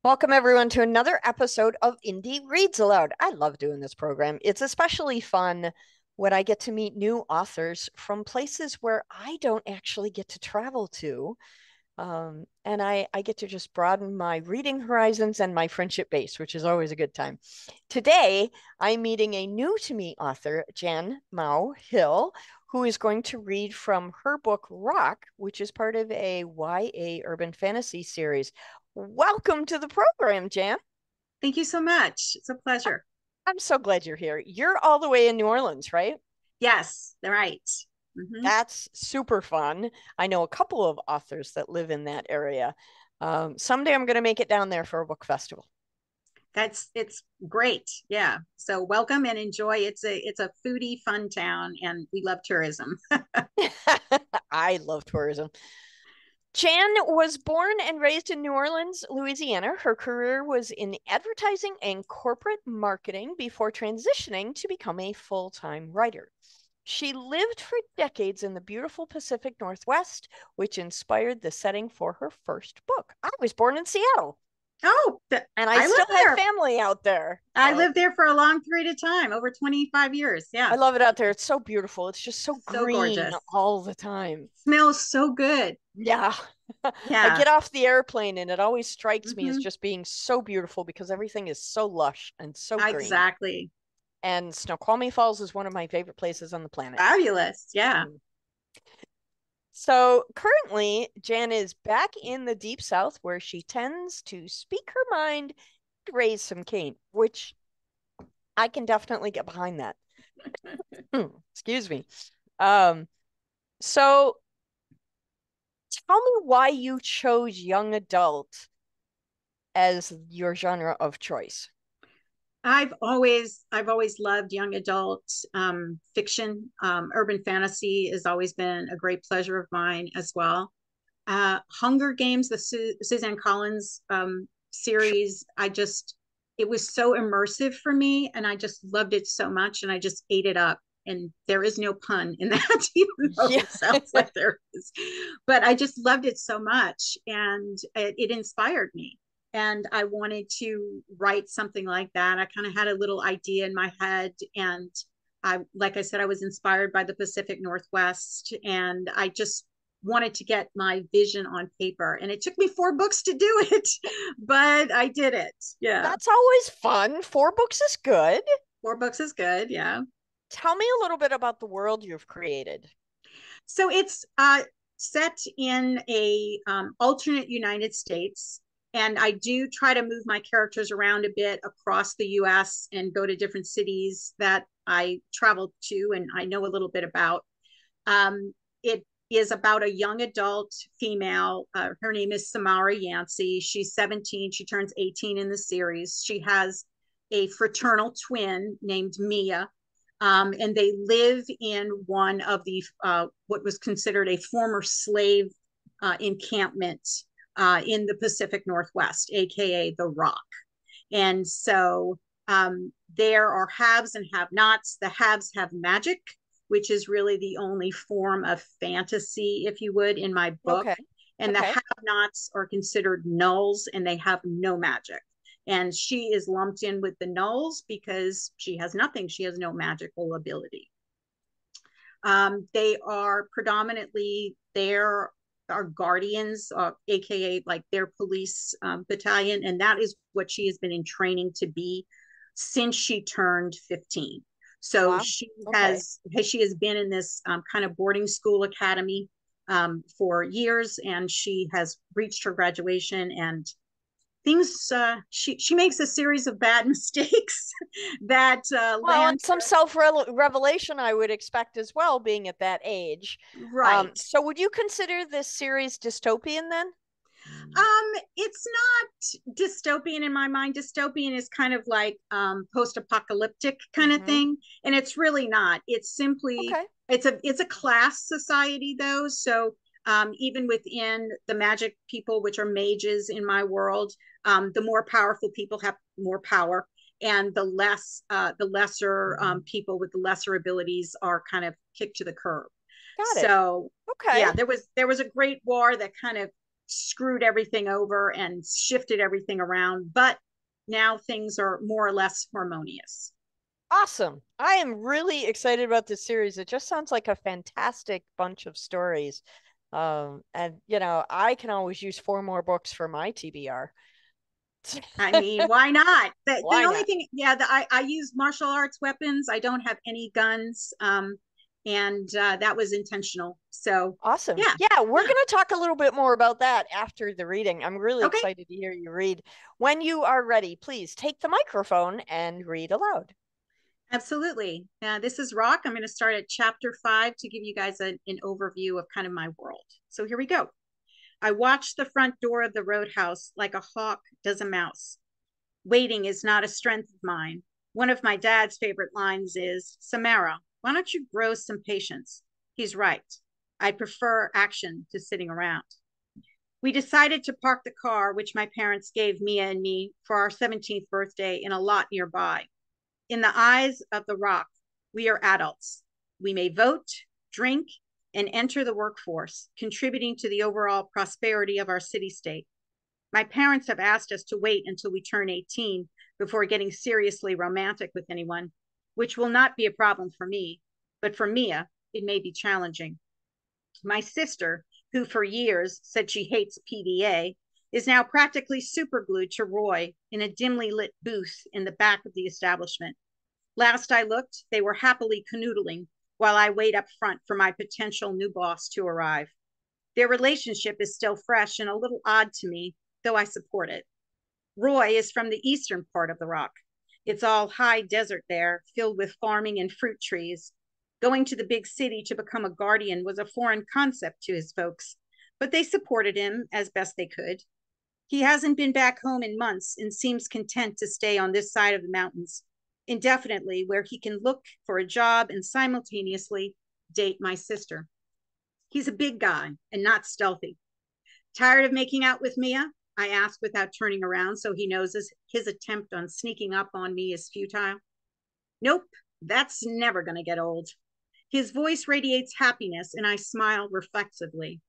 Welcome, everyone, to another episode of Indie Reads Aloud. I love doing this program. It's especially fun when I get to meet new authors from places where I don't actually get to travel to. And I get to just broaden my reading horizons and my friendship base, which is always a good time. Today, I'm meeting a new to me author, Jan Mao Hill, who is going to read from her book Rock, which is part of a YA urban fantasy series. Welcome to the program, Jan. Thank you so much. It's a pleasure. I'm so glad you're here. You're all the way in New Orleans, right? Yes, right. hmm That's super fun. I know a couple of authors that live in that area. Someday I'm going to make it down there for a book festival. It's great. Yeah. So welcome and enjoy. It's a foodie fun town and we love tourism. I love tourism. Jan was born and raised in New Orleans, Louisiana. Her career was in advertising and corporate marketing before transitioning to become a full-time writer. She lived for decades in the beautiful Pacific Northwest, which inspired the setting for her first book. I was born in Seattle, Oh, and I I still live have there. family out there. I So lived there for a long period of time, over 25 years. I Yeah. love it out there. It's so beautiful. It's just so So green gorgeous. all the time. Smells so good. Yeah. I Yeah. get off the airplane and it always strikes me as hmm just being so beautiful because everything is so lush and so green. Exactly. And Snoqualmie Falls is one of my favorite places on the planet. Fabulous. Yeah. Mm. So currently, Jan is back in the Deep South where she tends to speak her mind and raise some cane, which I can definitely get behind that. Excuse me. Um, so tell me why you chose young adult as your genre of choice. I've always loved young adult fiction. Urban fantasy has always been a great pleasure of mine as well. Hunger Games, the Suzanne Collins series, it was so immersive for me, and I just loved it so much, and I just ate it up. And there is no pun in that, even though Yeah. it sounds like there is. But I just loved it so much, and it inspired me. And I wanted to write something like that. I kind of had a little idea in my head, and like I said, I was inspired by the Pacific Northwest, and I just wanted to get my vision on paper. And it took me 4 books to do it, but I did it. Yeah. That's always fun. 4 books is good. 4 books is good. Yeah. Tell me a little bit about the world you've created. So it's set in a alternate United States. And I do try to move my characters around a bit across the US and go to different cities that I travel to and I know a little bit about. It is about a young adult female. Her name is Samara Yancy. She's 17. She turns 18 in the series. She has a fraternal twin named Mia. And they live in one of the what was considered a former slave encampment in the Pacific Northwest, aka the Rock. And so there are haves and have nots. The haves have magic, which is really the only form of fantasy, if you would, in my book. Okay. And the Okay. have nots are considered nulls and they have no magic. And she is lumped in with the nulls because she has nothing. She has no magical ability. They are predominantly there are guardians, aka like their police battalion, and that is what she has been in training to be since she turned 15. So Wow. Okay. she has been in this kind of boarding school academy for years, and she has reached her graduation and things she makes a series of bad mistakes that Well, land and some self revelation I would expect as well, being at that age. right. So would you consider this series dystopian then? It's not dystopian in my mind. Dystopian is kind of like post-apocalyptic kind of Mm-hmm. thing, and it's really not. It's simply Okay. it's a class society though. So even within the magic people, which are mages in my world, the more powerful people have more power, and the lesser people with the lesser abilities are kind of kicked to the curb. Got it. So Okay. yeah, there was a great war that kind of screwed everything over and shifted everything around. But now things are more or less harmonious. Awesome. I am really excited about this series. It just sounds like a fantastic bunch of stories. And I can always use four more books for my TBR. I mean, why not? The Why only not? thing, yeah, I use martial arts weapons. I don't have any guns. And that was intentional. So, Awesome. yeah, Yeah, we're yeah. going to talk a little bit more about that after the reading. I'm really Okay, excited to hear you read. When you are ready, please take the microphone and read aloud. absolutely. This is Rock. I'm going to start at chapter 5 to give you guys an overview of kind of my world. So, here we go. I watched the front door of the roadhouse like a hawk does a mouse. Waiting is not a strength of mine. One of my dad's favorite lines is, Samara, why don't you grow some patience? He's right. I prefer action to sitting around. We decided to park the car, which my parents gave Mia and me for our 17th birthday, in a lot nearby. In the eyes of the Rock, we are adults. We may vote, drink, and enter the workforce, contributing to the overall prosperity of our city state. My parents have asked us to wait until we turn 18 before getting seriously romantic with anyone, which will not be a problem for me, but for Mia, it may be challenging. My sister, who for years said she hates PDA, is now practically superglued to Roy in a dimly lit booth in the back of the establishment. Last I looked, they were happily canoodling while I wait up front for my potential new boss to arrive. Their relationship is still fresh and a little odd to me, though I support it. Roy is from the eastern part of the Rock. It's all high desert there, filled with farming and fruit trees. Going to the big city to become a guardian was a foreign concept to his folks, but they supported him as best they could. He hasn't been back home in months and seems content to stay on this side of the mountains indefinitely, where he can look for a job and simultaneously date my sister. He's a big guy and not stealthy. Tired of making out with Mia? I ask without turning around so he knows his attempt on sneaking up on me is futile. Nope, that's never going to get old. His voice radiates happiness, and I smile reflexively.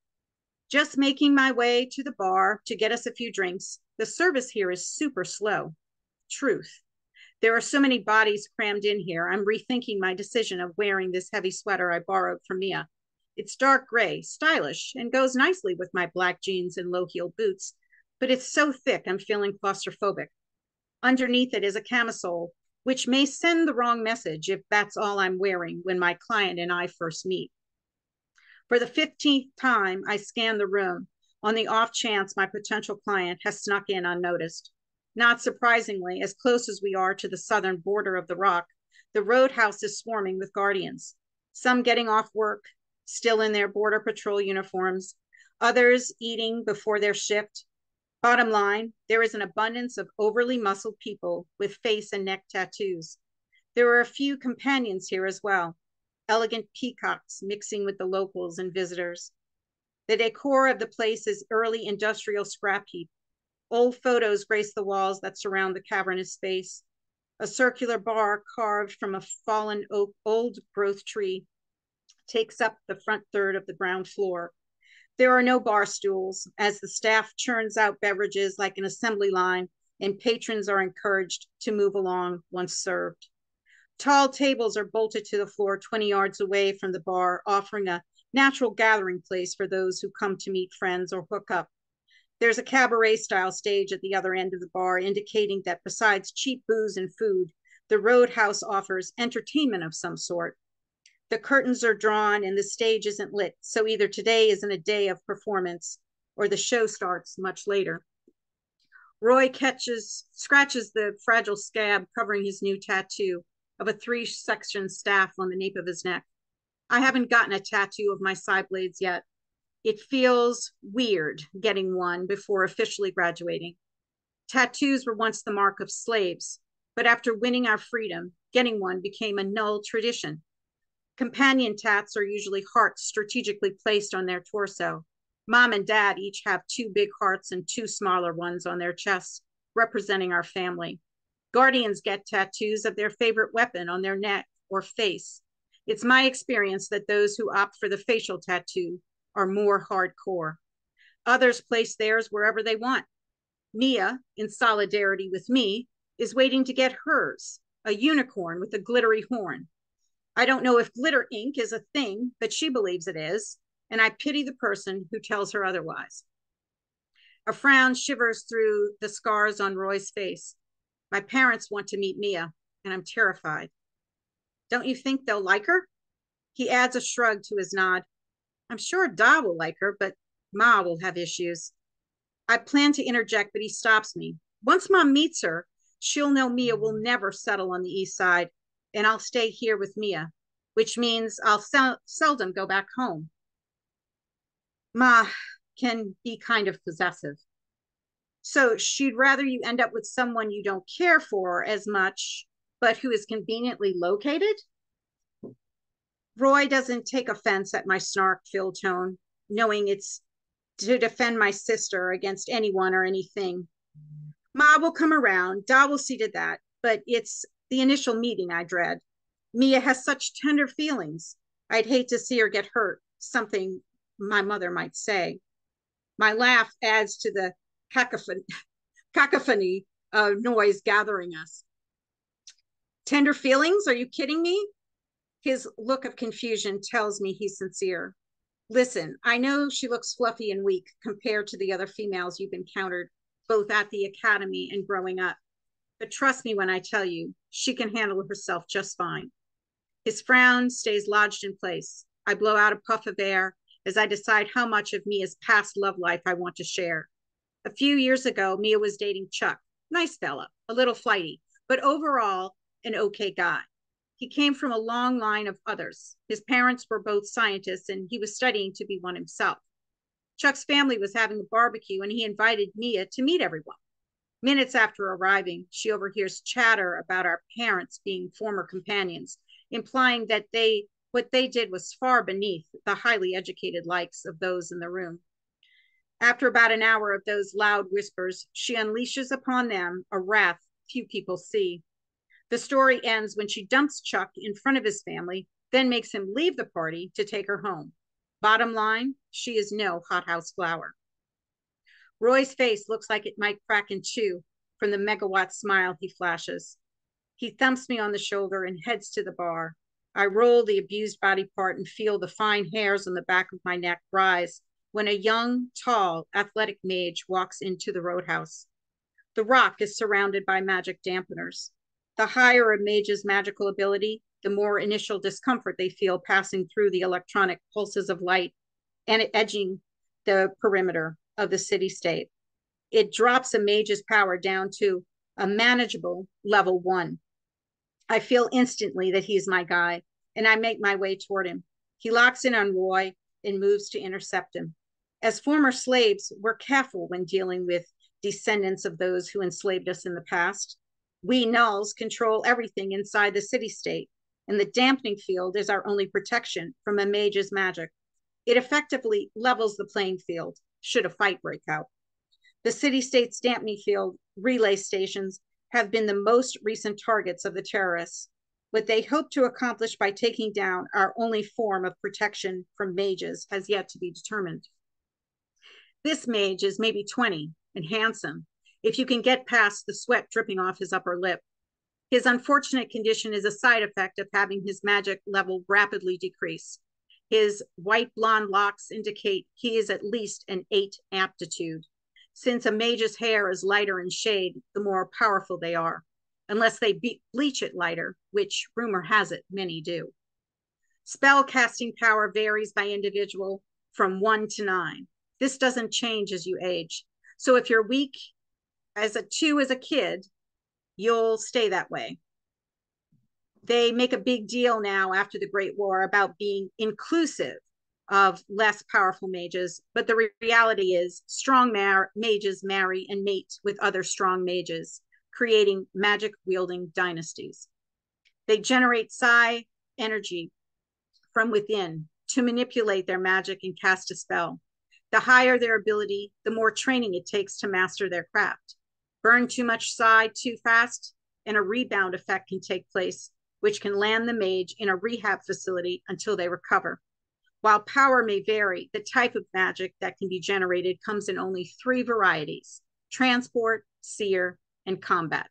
Just making my way to the bar to get us a few drinks. The service here is super slow. Truth. There are so many bodies crammed in here. I'm rethinking my decision of wearing this heavy sweater I borrowed from Mia. It's dark gray, stylish, and goes nicely with my black jeans and low-heeled boots, but it's so thick I'm feeling claustrophobic. Underneath it is a camisole, which may send the wrong message if that's all I'm wearing when my client and I first meet. For the 15th time, I scan the room on the off chance my potential client has snuck in unnoticed. Not surprisingly, as close as we are to the southern border of the Rock, the roadhouse is swarming with guardians, some getting off work, still in their border patrol uniforms, others eating before their shift. Bottom line, there is an abundance of overly muscled people with face and neck tattoos. There are a few companions here as well, elegant peacocks mixing with the locals and visitors. The decor of the place is early industrial scrap heap. Old photos grace the walls that surround the cavernous space. A circular bar carved from a fallen oak old growth tree takes up the front third of the ground floor. There are no bar stools, as the staff churns out beverages like an assembly line, and patrons are encouraged to move along once served. Tall tables are bolted to the floor 20 yards away from the bar, offering a natural gathering place for those who come to meet friends or hook up. There's a cabaret style stage at the other end of the bar, indicating that besides cheap booze and food, the Roadhouse offers entertainment of some sort. The curtains are drawn and the stage isn't lit, so either today isn't a day of performance or the show starts much later. Roy scratches the fragile scab covering his new tattoo of a 3-section staff on the nape of his neck. I haven't gotten a tattoo of my side blades yet. It feels weird getting one before officially graduating. Tattoos were once the mark of slaves, but after winning our freedom, getting one became a null tradition. Companion tats are usually hearts strategically placed on their torso. Mom and dad each have 2 big hearts and 2 smaller ones on their chests, representing our family. Guardians get tattoos of their favorite weapon on their neck or face. It's my experience that those who opt for the facial tattoo are more hardcore. Others place theirs wherever they want. Mia, in solidarity with me, is waiting to get hers, a unicorn with a glittery horn. I don't know if glitter ink is a thing, but she believes it is, and I pity the person who tells her otherwise. A frown shivers through the scars on Roy's face. My parents want to meet Mia, and I'm terrified. Don't you think they'll like her? He adds a shrug to his nod. I'm sure Da will like her, but Ma will have issues. I plan to interject, but he stops me. Once Mom meets her, she'll know Mia will never settle on the east side, and I'll stay here with Mia, which means I'll seldom go back home. Ma can be kind of possessive. So she'd rather you end up with someone you don't care for as much, but who is conveniently located? Roy doesn't take offense at my snark-filled tone, knowing it's to defend my sister against anyone or anything. Ma will come around, Da will see to that, but it's the initial meeting I dread. Mia has such tender feelings. I'd hate to see her get hurt, something my mother might say. My laugh adds to the cacophony noise gathering us. Tender feelings? Are you kidding me? His look of confusion tells me he's sincere. Listen, I know she looks fluffy and weak compared to the other females you've encountered, both at the academy and growing up. But trust me when I tell you, she can handle herself just fine. His frown stays lodged in place. I blow out a puff of air as I decide how much of Mia's past love life I want to share. A few years ago, Mia was dating Chuck. Nice fella, a little flighty, but overall, an okay guy. He came from a long line of others. His parents were both scientists, and he was studying to be one himself. Chuck's family was having a barbecue, and he invited Mia to meet everyone. Minutes after arriving, she overhears chatter about our parents being former companions, implying that what they did was far beneath the highly educated likes of those in the room. After about an hour of those loud whispers, she unleashes upon them a wrath few people see. The story ends when she dumps Chuck in front of his family, then makes him leave the party to take her home. Bottom line, she is no hothouse flower. Roy's face looks like it might crack in two from the megawatt smile he flashes. He thumps me on the shoulder and heads to the bar. I roll the abused body part and feel the fine hairs on the back of my neck rise when a young, tall, athletic mage walks into the roadhouse. The rock is surrounded by magic dampeners. The higher a mage's magical ability, the more initial discomfort they feel passing through the electronic pulses of light and edging the perimeter of the city-state. It drops a mage's power down to a manageable level 1. I feel instantly that he's my guy, and I make my way toward him. He locks in on Roy and moves to intercept him. As former slaves, we're careful when dealing with descendants of those who enslaved us in the past. We nulls control everything inside the city-state, and the dampening field is our only protection from a mage's magic. It effectively levels the playing field, should a fight break out. The city-state's dampening field relay stations have been the most recent targets of the terrorists. What they hope to accomplish by taking down our only form of protection from mages has yet to be determined. This mage is maybe 20 and handsome, if you can get past the sweat dripping off his upper lip. His unfortunate condition is a side effect of having his magic level rapidly decrease. His white blonde locks indicate he is at least an 8 aptitude. Since a mage's hair is lighter in shade, the more powerful they are, unless they bleach it lighter, which rumor has it many do. Spell casting power varies by individual from 1 to 9. This doesn't change as you age. So if you're weak as a 2 as a kid, you'll stay that way. They make a big deal now after the Great War about being inclusive of less powerful mages, but the reality is strong mages marry and mate with other strong mages, creating magic-wielding dynasties. They generate psi energy from within to manipulate their magic and cast a spell. The higher their ability, the more training it takes to master their craft. Burn too much psi too fast, and a rebound effect can take place, which can land the mage in a rehab facility until they recover. While power may vary, the type of magic that can be generated comes in only three varieties: transport, seer, and combat.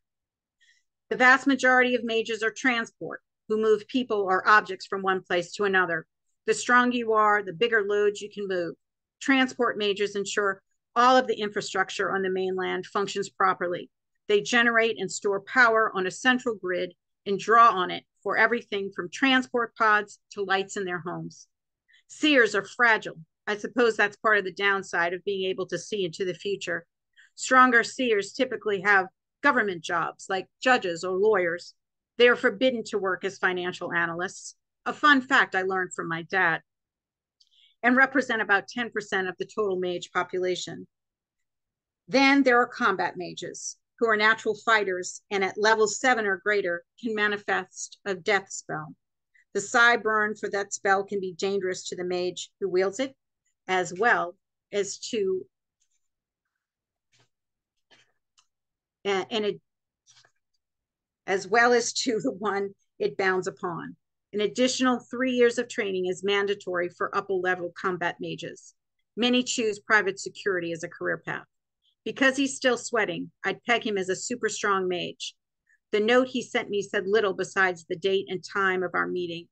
The vast majority of mages are transport, who move people or objects from one place to another. The stronger you are, the bigger loads you can move. Transport mages ensure all of the infrastructure on the mainland functions properly. They generate and store power on a central grid and draw on it for everything from transport pods to lights in their homes. Seers are fragile. I suppose that's part of the downside of being able to see into the future. Stronger seers typically have government jobs like judges or lawyers. They are forbidden to work as financial analysts. A fun fact I learned from my dad, and represent about 10% of the total mage population. Then there are combat mages, who are natural fighters and at level 7 or greater can manifest a death spell. The psi burn for that spell can be dangerous to the mage who wields it, as well as to and it, as well as to the one it bounds upon. An additional 3 years of training is mandatory for upper level combat mages. Many choose private security as a career path. Because he's still sweating, I'd peg him as a super strong mage. The note he sent me said little besides the date and time of our meeting,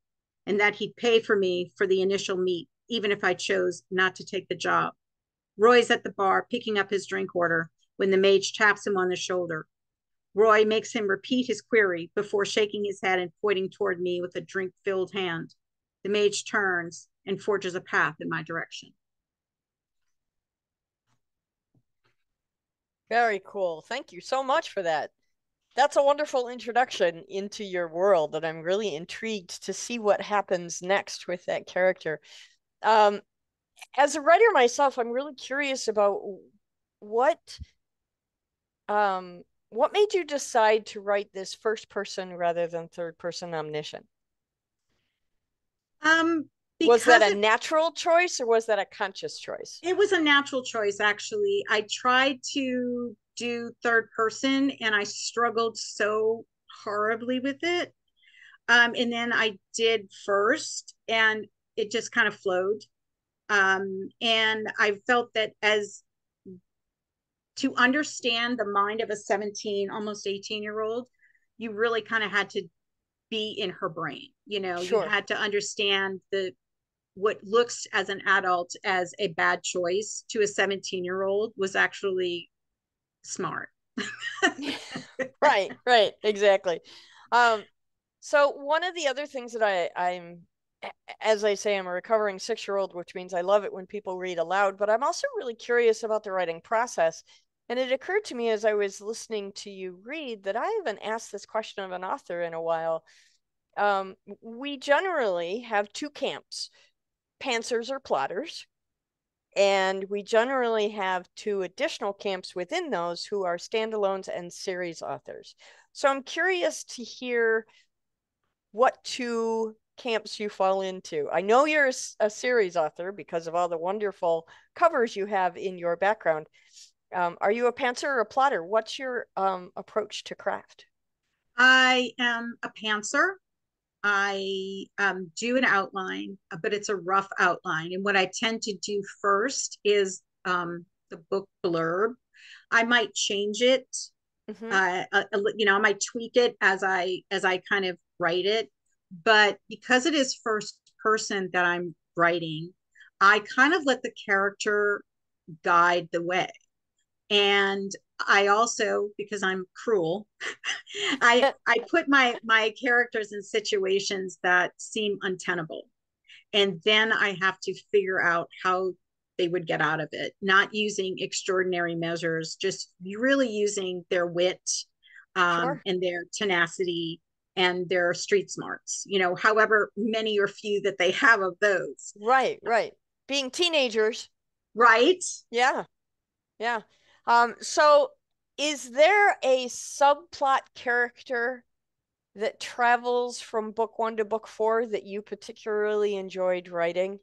and that he'd pay for me for the initial meet, even if I chose not to take the job. Roy's at the bar picking up his drink order when the mage taps him on the shoulder. Roy makes him repeat his query before shaking his head and pointing toward me with a drink-filled hand. The mage turns and forges a path in my direction. Very cool. Thank you so much for that. That's a wonderful introduction into your world, and I'm really intrigued to see what happens next with that character. Um, as a writer myself, I'm really curious about what what made you decide to write this first person rather than third person omniscient? Um, Was that because a natural choice or was that a conscious choice? it was a natural choice, actually. I tried to do third person and I struggled so horribly with it. And then I did first and it just kind of flowed. And I felt that as to understand the mind of a 17, almost 18-year-old, you really kind of had to be in her brain. You know, you Sure. had to understand the what looks as an adult as a bad choice to a 17-year-old was actually smart. Right, right, exactly. Um, so one of the other things that I'm, as I say, I'm a recovering 6-year-old, which means I love it when people read aloud, but I'm also really curious about the writing process. And it occurred to me as I was listening to you read that I haven't asked this question of an author in a while. We generally have two camps, pantsers or plotters, and we generally have two additional camps within those who are standalones and series authors. So I'm curious to hear what two camps you fall into. I know you're a series author because of all the wonderful covers you have in your background. Are you a pantser or a plotter? What's your approach to craft? I am a pantser. I do an outline, but it's a rough outline. And what I tend to do first is the book blurb. I might change it. Mm-hmm. I might tweak it as I kind of write it. But because it is first person that I'm writing, I kind of let the character guide the way. And I also, because I'm cruel, I put my characters in situations that seem untenable, and then I have to figure out how they would get out of it, not using extraordinary measures, just really using their wit, Sure. and their tenacity and their street smarts, however many or few that they have of those. Right, right. Being teenagers. Right. Yeah, yeah. So is there a subplot character that travels from book one to book four that you particularly enjoyed writing?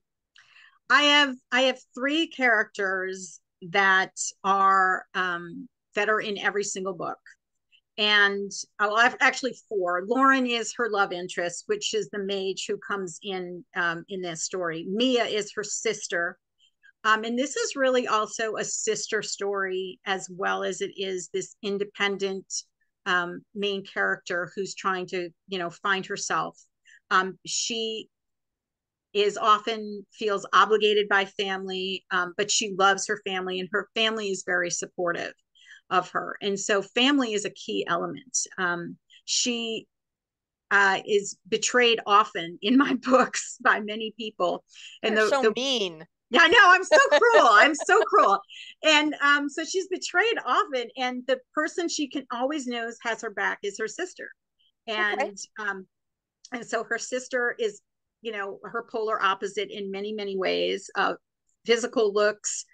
I have three characters that are in every single book. And I've actually four. Lauren is her love interest, which is the mage who comes in this story. Mia is her sister. And this is really also a sister story, as well as it is this independent main character who's trying to, find herself. She is often feels obligated by family, but she loves her family, and her family is very supportive of her. And so family is a key element. She is betrayed often in my books by many people. And You're so mean. yeah, I know, I'm so cruel. I'm so cruel. And so she's betrayed often, and the person she can always knows has her back is her sister. Okay. And so her sister is, her polar opposite in many, many ways, physical looks,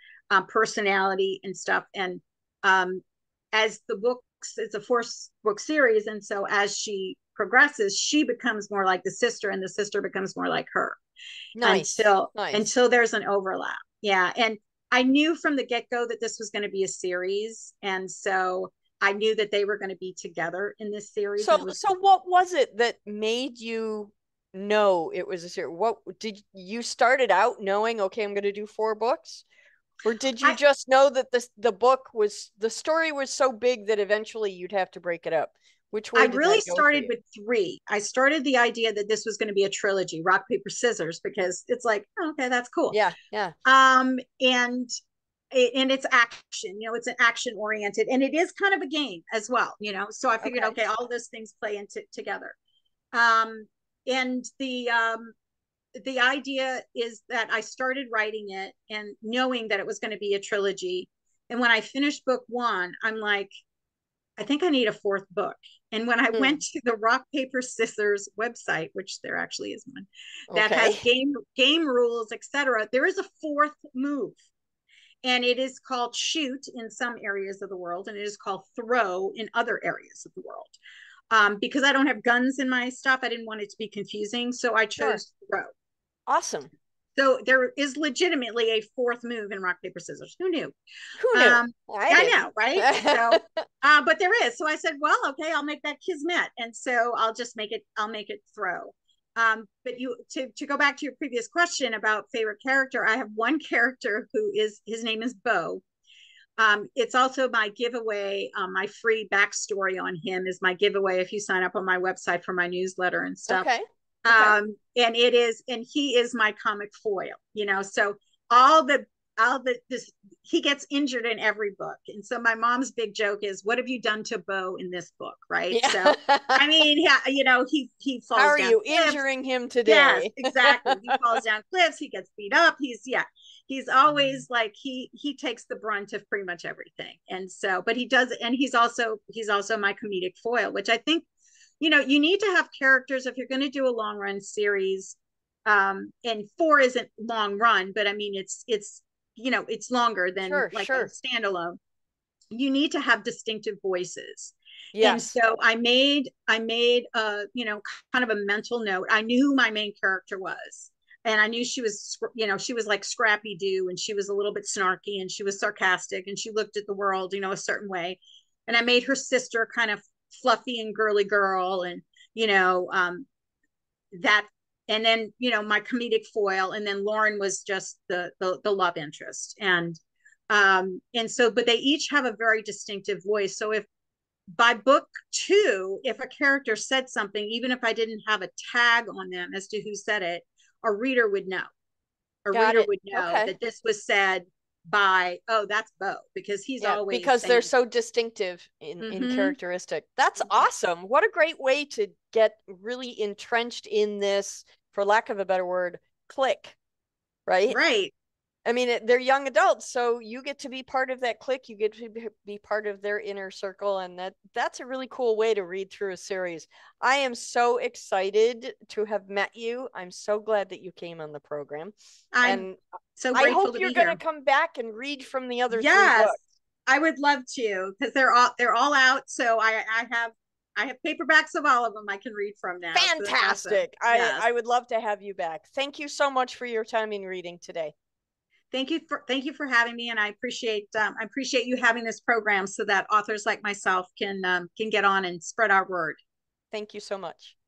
personality, and stuff. And as the books, it's a 4-book series, and so as she progresses, she becomes more like the sister, and the sister becomes more like her. Nice. Until there's an overlap. Yeah, and I knew from the get-go that this was going to be a series, and so I knew that they were going to be together in this series. So, so what was it that made you know it was a series? What did you started out knowing? Okay, I'm going to do 4 books, or did you I, just know that the story was so big that eventually you'd have to break it up? Which I way did really that go for started you? with 3. I started the idea that this was going to be a trilogy, rock, paper, scissors, because it's like, oh, okay, that's cool. Yeah, yeah. And it's action, it's an action oriented, and it is kind of a game as well, so I figured, Okay. okay, all of those things play into together. And the idea is that I started writing it and knowing that it was going to be a trilogy, and when I finished book 1, I'm like, I think I need a 4th book. And when I Hmm. went to the rock paper scissors website, which there actually is one that Okay. has game rules, etc., there is a 4th move, and it is called shoot in some areas of the world, and it is called throw in other areas of the world. Because I don't have guns in my stuff, I didn't want it to be confusing, so I Sure. chose throw. Awesome. So there is legitimately a 4th move in rock paper scissors. Who knew? Who knew? Um, I I didn't. know, right? So, but there is. So I said, well, okay, I'll make that kismet, and so I'll just make it. I'll make it throw. But to go back to your previous question about favorite character, I have one character who is his name is Bo. It's also my giveaway. My free backstory on him is my giveaway if you sign up on my website for my newsletter and stuff. Okay. Okay. And he is my comic foil, so all the this he gets injured in every book, and so my mom's big joke is, what have you done to Bo in this book, right? Yeah. So I mean, yeah, he How falls are down you cliffs. injuring him Yes, today? exactly. He falls down cliffs, he gets beat up, he's always like, he takes the brunt of pretty much everything. And so, but he does, and he's also my comedic foil, which I think, you need to have characters if you're going to do a long run series. And 4 isn't long run, but I mean, it's longer than Sure, like a sure. standalone. You need to have distinctive voices. And Yes. so I made kind of a mental note. I knew who my main character was, and I knew she was like Scrappy Doo, and she was a little bit snarky, and she was sarcastic, and she looked at the world, a certain way. And I made her sister kind of fluffy and girly girl, and you know that, and then my comedic foil, and then Lauren was just the love interest. And so, but they each have a very distinctive voice. So if by book 2, if a character said something, even if I didn't have a tag on them as to who said it, a reader would know. A Got reader it. would know Okay. that this was said by, oh, that's Bo, because he's Yeah, always because they're saying, so distinctive in mm-hmm, characteristic. That's awesome. What a great way to get really entrenched in this, for lack of a better word, clique, right? right. I mean, they're young adults, so you get to be part of that clique. You get to be part of their inner circle, and that's a really cool way to read through a series. I am so excited to have met you. I'm so glad that you came on the program, I'm and so I grateful hope to you're be going to here. come back and read from the other 3 Yes, books. I would love to, because they're all out. So I have paperbacks of all of them I can read from now. So that's awesome. Fantastic. Yes. I would love to have you back. Thank you so much for your time in reading today. Thank you for having me, and I appreciate you having this program so that authors like myself can get on and spread our word. Thank you so much.